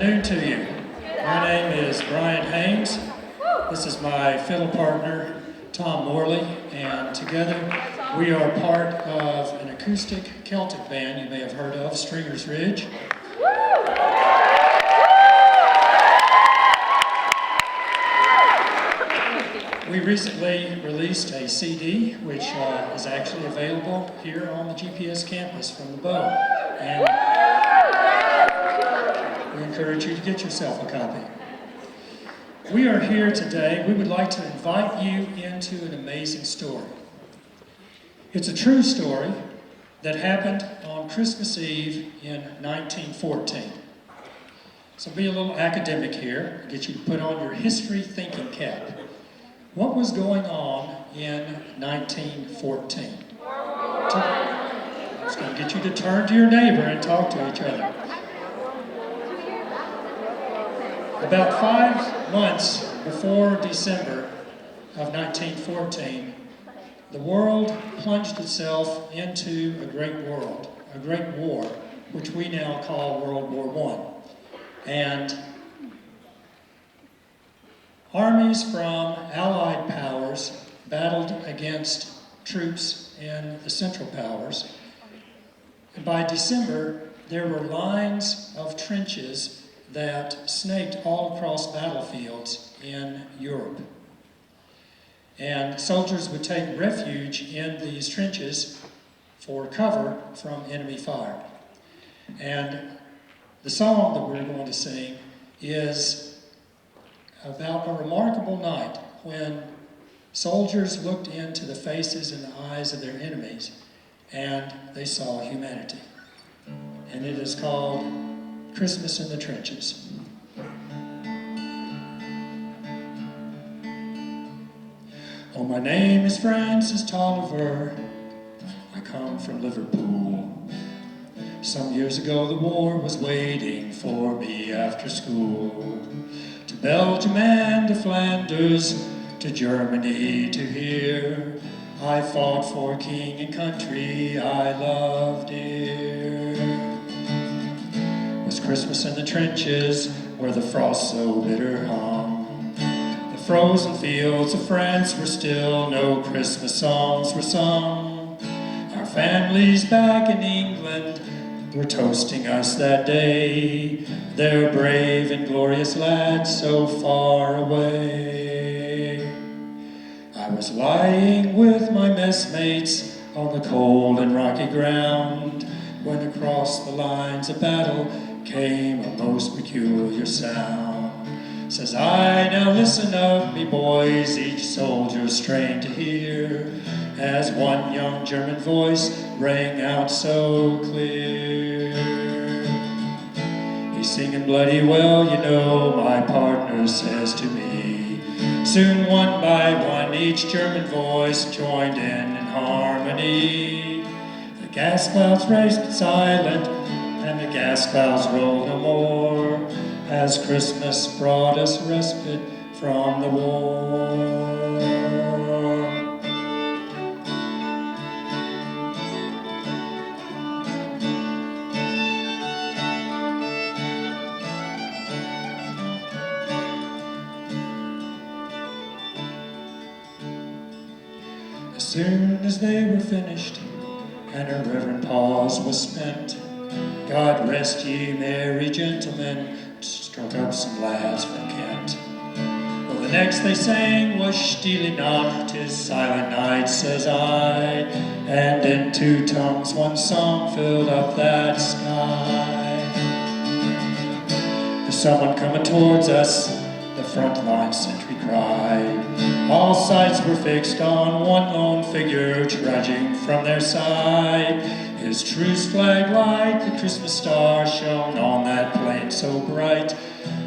afternoon to you. My name is Bryant Haynes. This is my fiddle partner, Tom Morley, and together we are part of an acoustic Celtic band you may have heard of, Stringer's Ridge. We recently released a CD, which is actually available here on the GPS campus from the Bow. And we encourage you to get yourself a copy. We are here today. We would like to invite you into an amazing story. It's a true story that happened on Christmas Eve in 1914. So be a little academic here, and get you to put on your history thinking cap. What was going on in 1914? I was going to get you to turn to your neighbor and talk to each other. About 5 months before December of 1914, the world plunged itself into a great war, which we now call World War I. And armies from Allied powers battled against troops in the Central powers. And by December, there were lines of trenches that snaked all across battlefields in Europe. And soldiers would take refuge in these trenches for cover from enemy fire. And the song that we're going to sing is about a remarkable night when soldiers looked into the faces and the eyes of their enemies and they saw humanity. And it is called Christmas in the Trenches. Oh, my name is Francis Tolliver. I come from Liverpool. Some years ago the war was waiting for me after school. To Belgium and to Flanders, to Germany, to here, I fought for king and country I loved dear. It was Christmas in the trenches where the frost so bitter hung. The frozen fields of France were still, no Christmas songs were sung. Our families back in England were toasting us that day, their brave and glorious lads so far away. I was lying with my messmates on the cold and rocky ground when across the lines of battle came a most peculiar sound. Says I, now listen up, me boys, each soldier strained to hear, as one young German voice rang out so clear. He's singing bloody well, you know, my partner says to me. Soon one by one each German voice joined in harmony. The gas clouds raced silent and the gas clouds rolled no more, as Christmas brought us respite from the war. As soon as they were finished and a reverent pause was spent, God rest ye merry gentlemen, struck up some lads from Kent. Well, the next they sang was Stille Nacht, 'tis silent night, says I, and in two tongues one song filled up that sky. There's someone coming towards us, the front line sentry cried. All sights were fixed on one lone figure trudging from their side. His truce flag like the Christmas star shone on that plain so bright,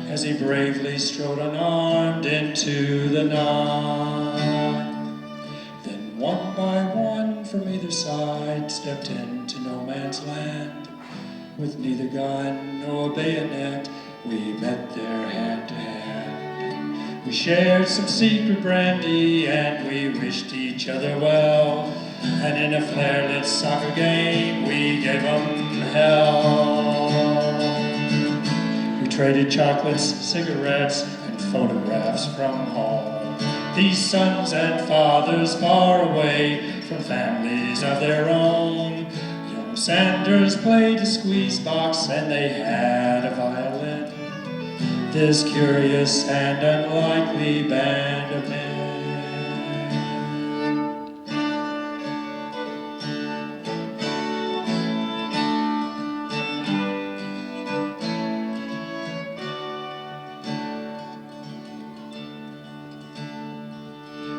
as he bravely strode unarmed into the night. Then one by one from either side stepped into no man's land. With neither gun nor bayonet, we met there hand to hand. We shared some secret brandy and we wished each other well, and in a flare-lit soccer game we gave 'em hell. We traded chocolates, cigarettes, and photographs from home. These sons and fathers far away from families of their own. Young Sanders played a squeeze box and they had a violin. This curious and unlikely band of men.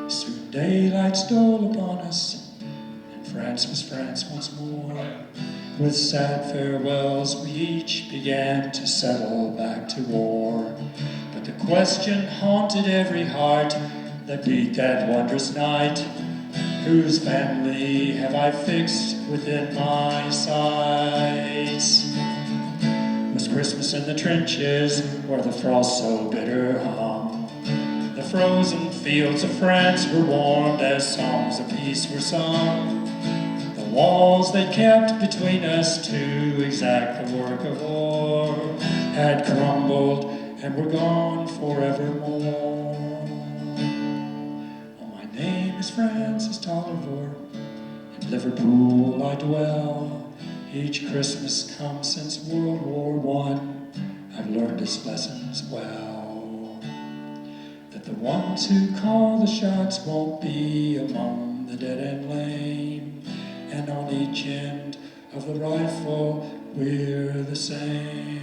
Soon daylight stole upon us, and France was France once more. With sad farewells, we each began to settle back to war. But the question haunted every heart that beat that wondrous night: whose family have I fixed within my sights? Was Christmas in the trenches where the frost so bitter hung? The frozen fields of France were warmed as songs of peace were sung. The walls they kept between us to exact the work of war had crumbled and were gone forevermore. Oh, my name is Francis Tolliver, in Liverpool I dwell. Each Christmas come since World War I, I've learned its lessons well. That the ones who call the shots won't be among the dead and lame, and on each end of the rifle we're the same.